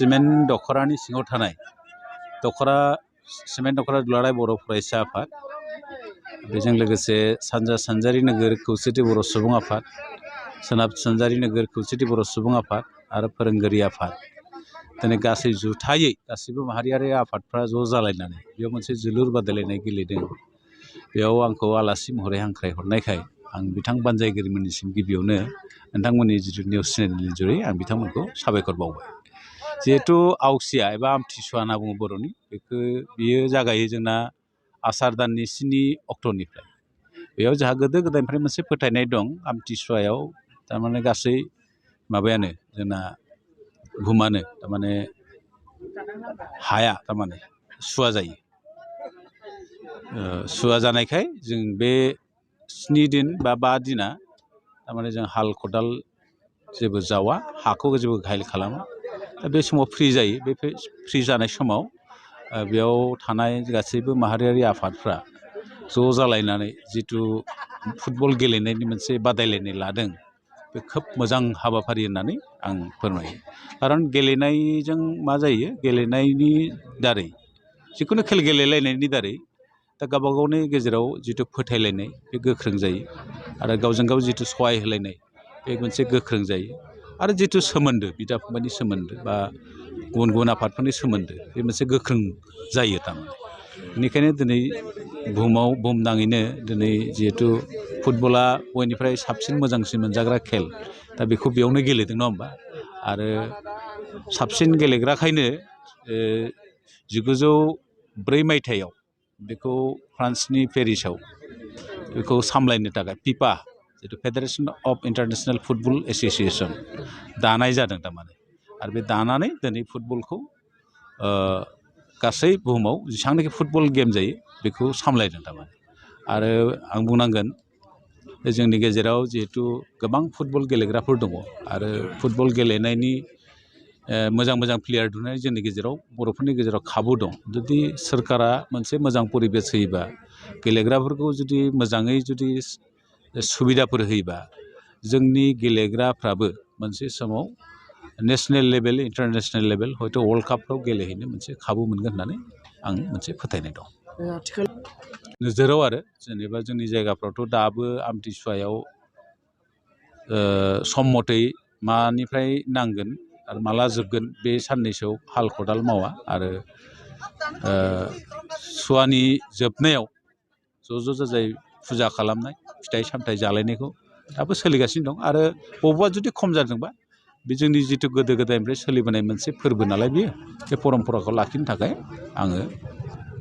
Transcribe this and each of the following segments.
Cement दख'रानि सिङाव थानाय cement दख'रा दुलाराय बर' फरायसा आफाद, बेजों लोगोसे सानजा सानजारि नोगोर खौसेथि बर' सुबुं आफाद, सोनाब सानजारि नोगोर खौसेथि बर' सुबुं आफाद आरो फोरोंगिरि आफाद, दिनै गासै जुथायै गासैबो माहारियारि आफादफ्रा ज' जालायनानै बेयाव मोनसे जोलुर बादायलायनाय गेलेदों। बेयाव आंखौ आलासि महरै हांख्रायहरनायखाय आं बिथां बानजायगिरिमोननिसिम गिबियावनो नोंथांमोननि जिथु निउस चेनेलनि जुरै आं बिथांमोनखौ साबायखर बावबाय। जिहेथु आवसिया एबा आमथिसुवा होनना बुङो बर'नि, बियो जागायो जोंना आसार दाननि 7 अक्ट'निफ्राय। बेयाव जोंहा गोदो गोदायनिफ्राय मोनसे फोथायनाय दं, आमथिसुवायाव थारमाने गासै माबायानो जोंना बुहुमानो थारमाने हाया थारमाने सुवा जायो। सुवा जानायखाय जों बे 7 दिन बा 5 दिना थारमाने जों हाल खदाल जेबो जावा, हाखौ जेबो घायल खालामा। दा बे समाव फ्रि जायो। बे फ्रि जानाय समाव बेयाव थानाय गासैबो माहारियारि आफादफ्रा ज' जालायनानै जिथु फुटबल गेलेनायनि मोनसे बादायलायनाय लादों, बे खोब मोजां हाबाफारि होननानै आं फोरमायो। खारन गेलेनायजों मा जायो, गेलेनायनि दारै जिखुनु खेल गेलेलायनायनि दारै दा गावबा गावनि गेजेराव जिथु फोथायलायनाय बे गोख्रों जायो आरो गावजों गाव जिथु सहाय होलायनाय बे मोनसे गोख्रों जायो आरो जिथु सोमोन्दो बिदा फंबायनि सोमोन्दो बा गुबुन गुबुन आफादफोरनि सोमोन्दो बे मोनसे गोख्रों जायो थारमाने। बेनिखायनो दिनै बुहुमनाङैनो दिनै जिहेथु फुटबला बयनिफ्राय साबसिन मोजांसिन मोनजाग्रा खेल, दा बेखौ बेयावनो गेलेदों नङा होमबा। आरो साबसिन गेलेग्राखायनो 1904 मायथाइयाव बेखौ फ्रान्सनि पेरिसाव बेखौ सामलायनो थाखाय फिफा जिथु फेडारेसन अफ इन्टारनेशनेल फुटबल एस'सिएशन दानाय जादों थारमाने। आरो बे दानानै दिनै फुटबलखौ गासै बुहुमाव जेसेबांनाखि फुटबल गेम जायो बेखौ सामलायदों थारमाने। आरो आं बुंनांगोन जोंनि गेजेराव जिहेथु गोबां फुटबल गेलेग्राफोर दङ आरो फुटबल गेलेनायनि मोजां मोजां प्लेयार दिहुननाय जोंनि गेजेराव बर'फोरनि गेजेराव खाबु दं। जुदि सोरखारा मोनसे मोजां परिबेस होयोबा, गेलेग्राफोरखौ जुदि मोजाङै जुदि सुबिदाफोर होयोबा, जोंनि गेलेग्राफ्राबो मोनसे समाव नेसनेल लेभेल, इन्टारनेसनेल लेभेल, हयथ' वर्ल्ड कापफ्राव गेलेहैनो मोनसे खाबु मोनगोन होननानै आं मोनसे फोथायनाय दं। आथिखाल नोजोराव आरो जेनेबा जोंनि जायगाफ्रावथ' दाबो आमथिसुवायाव सम मथै मानिफ्राय नांगोन आरो माला जोबगोन बे साननैसोआव हाल खदाल मावा आरो सुवानि जोबनायाव ज' जाजाय फुजा खालामनाय, फिथाइ सामथाइ जालायनायखौ दाबो सोलिगासिनो दं। आरो बबेबा जुदि खम जादोंबा बे जोंनि जिथु गोदो गोदायनिफ्राय सोलिबोनाय मोनसे फोरबो नालाय बेयो, बे परम्पराखौ लाखिनो थाखाय आङो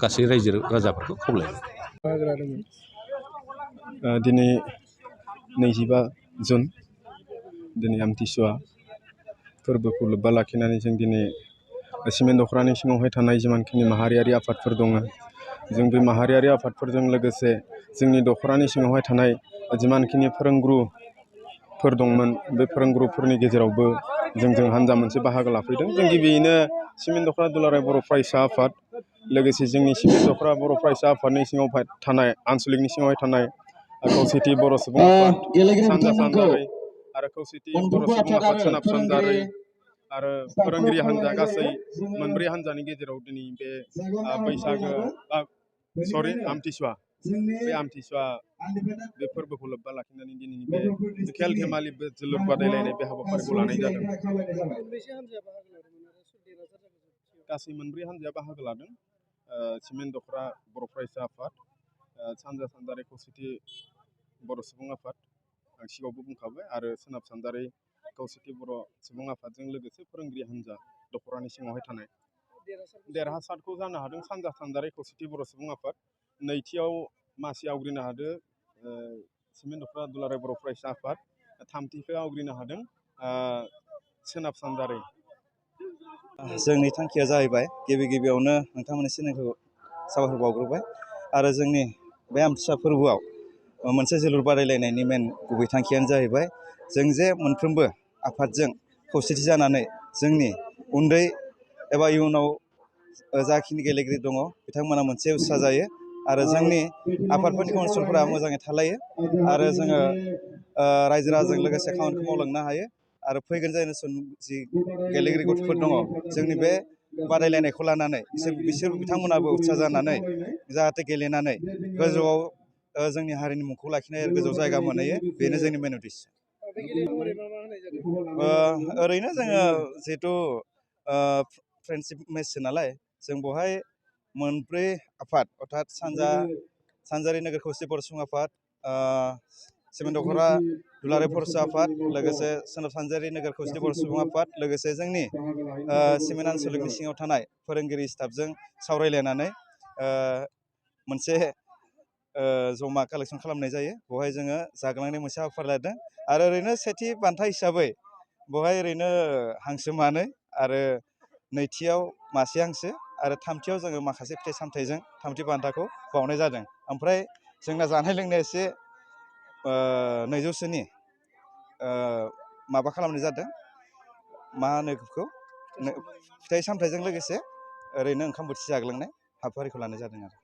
गासै रायजो राजाफोरखौ खावलायो। दिनै 25 जुन, दिनै आमथिसुवा फोरबोखौ लोब्बा लाखिनानै जों दिनै सिमेन्ट दख'रानि सिङावहाय थानाय जिमानखिनि माहारियारि आफादफोर दङ, जों बे माहारियारि आफादफोरजों लोगोसे जोंनि दख'रानि सिङावहाय थानाय जिमानखिनि फोरोंगुरुफोर दंमोन, बे फोरोंगुरुफोरनि गेजेरावबो जों हान्जा मोनसे बाहागो लाफैदों। जों गिबियैनो सिमेन्ट दख'रा दुलाराय बर' फरायसा आफाद, लोगोसे जोंनि सिमेन्ट दख'रा बर' फरायसा आफादनि सिङाव थानाय आनसलिकनि सिङावहाय थानाय खौसेथि बर' सुबुं आफाद सानजा सानजारै आरो खौसेथि बर' सुबुं आफाद सोनाब सानजारै आरो फोरोंगिरि हान्जा, गासै मोनब्रै हान्जानि गेजेराव दिनै बे आमथिसुवा, बे आमथिसुवा बे फोरबोखौ लोब्बा लाखिनानै दिनैनि बे खेल धेमालि जोलुर बादायलायनाय बे हाबाफारिखौ लानाय जादों। गासै मोनब्रै हान्जाया बाहागो लादों। सिमेन्ट दख'रा बर' फरायसा आफाद, सानजा सानजारि खौसेथि बर' सुबुं आफाद, आं सिगाङावबो बुंखाबाय, आरो सोनाब सानजारि खौसेथि बर' सुबुं आफादजों लोगोसे फोरोंगिरि हान्जा दख'रानि सिङावहाय थानाय। देरहासारखौ जानो हादों सानजा सानजारि खौसेथि बर' सुबुं आफाद। नैथियाव मासि आवग्रिनो हादों सिमेन्ट दख'रा दुलाराय बर' फरायसा आफाद। थामथिखौ आवग्रिनो हादों सोनाब सानजारि। जोंनि थांखिया जाहैबाय गिबियावनो नोंथांमोननि सिनायखौ साबायखर बावग्रोबाय। आरो जोंनि बे आमथिसुवा फोरबोआव मोनसे जोलुर बादायलायनायनि मेन गुबै थांखियानो जाहैबाय जों जे मोनफ्रोमबो आफादजों खौसेथि जानानै जोंनि उन्दै एबा इयुनाव जाखिनि गेलेगिरि दङ बिथांमोना मोनसे उत्सा जायो आरो जोंनि आफादफोरनि काउन्सिलफोरा मोजाङै थालायो आरो जोङो रायजो राजाजों लोगोसे खामानिखौ मावलांनो हायो। आरो फैगोन जेनेरेसन जि गेलेगिरि गथ'फोर दङ जोंनि बे बादायलायनायखौ लानानै बिसोर बिथांमोनाबो उत्सा जानानै जाहाथे गेलेनानै गोजौआव जोंनि हारिनि मुंखौ लाखिनाय गोजौ जायगा मोनहैयो बेनो जोंनि मेन उद्देश्य। ओरैनो जोङो जिहेथु फ्रेन्डशिप मेचसो नालाय जों बेवहाय मोनब्रै आफाद अर्थात सानजारि नोगोर खौसे बर' सुबुं आफाद, सिमेन्ट दख'रा दुलाराय फरायसा आफाद, लोगोसे सोनाब सानजारि नोगोर खौसे बर' सुबुं आफाद, लोगोसे जोंनि सिमेन्ट आनसलिकनि सिङाव थानाय फोरोंगिरि स्टाफजों सावरायलायनानै मोनसे जमा कालेक्सन खालामनाय जायो। बेवहाय जोङो जागलांनाय मोनसे हाबाफारि लादों आरो ओरैनो सेथि बान्था हिसाबै बेवहाय ओरैनो हांसो मानै आरो नैथियाव मासे हांसो आरो थामथियाव जोङो माखासे फिथाइ सामथाइजों थामथि बान्थाखौ बावनाय जादों। ओमफ्राय जोंना जानाय लोंनाया एसे 200सोनि माबा खालामनाय जादों, मा होनो बेखौ फिथाइ सामथाइजों लोगोसे ओरैनो ओंखाम बोथिसे जाग्लांनाय हाबाफारिखौ लानाय जादों आरो।